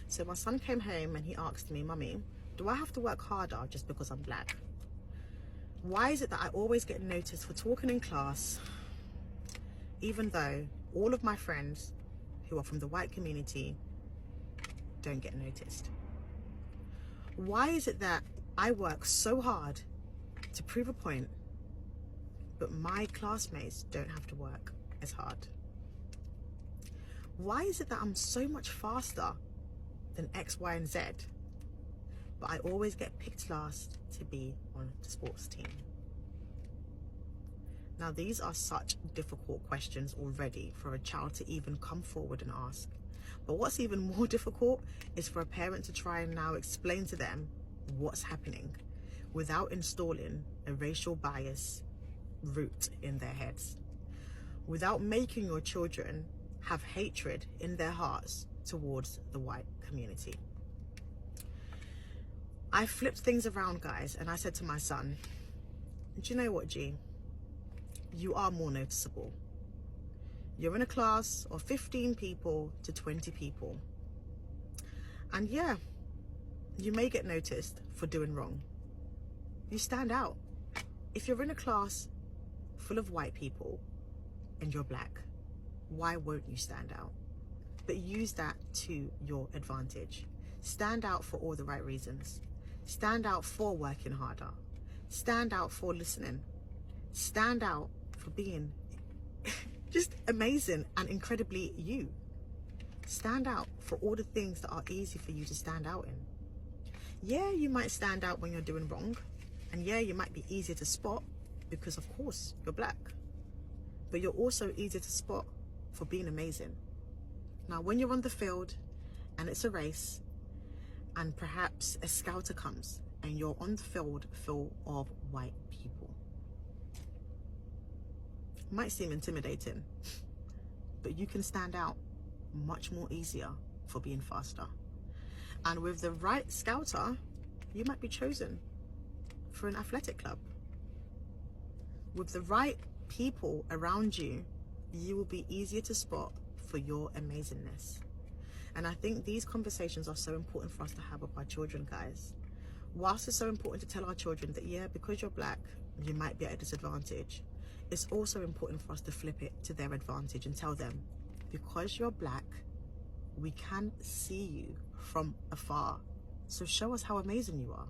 So my son came home and he asked me, Mummy, do I have to work harder just because I'm black? Why is it that I always get noticed for talking in class, even though all of my friends who are from the white community don't get noticed? Why is it that I work so hard to prove a point, but my classmates don't have to work as hard? Why is it that I'm so much faster than X, Y, and Z, but I always get picked last to be on the sports team? Now, these are such difficult questions already for a child to even come forward and ask. But what's even more difficult is for a parent to try and now explain to them what's happening without installing a racial bias root in their heads, without making your children have hatred in their hearts towards the white community. I flipped things around, guys, and I said to my son, do you know what, G? You are more noticeable. You're in a class of 15 people to 20 people. And yeah, you may get noticed for doing wrong. You stand out. If you're in a class full of white people and you're black, why won't you stand out? But use that to your advantage. Stand out for all the right reasons. Stand out for working harder. Stand out for listening. Stand out for being just amazing and incredibly you. Stand out for all the things that are easy for you to stand out in. Yeah, you might stand out when you're doing wrong. And yeah, you might be easier to spot because of course you're black. But you're also easier to spot for being amazing. Now, when you're on the field and it's a race and perhaps a scouter comes and you're on the field full of white people, it might seem intimidating, but you can stand out much more easier for being faster. And with the right scouter, you might be chosen for an athletic club. With the right people around you, you will be easier to spot for your amazingness. And I think these conversations are so important for us to have with our children, guys. Whilst it's so important to tell our children that, yeah, because you're black, you might be at a disadvantage, it's also important for us to flip it to their advantage and tell them, because you're black, we can see you from afar. So show us how amazing you are.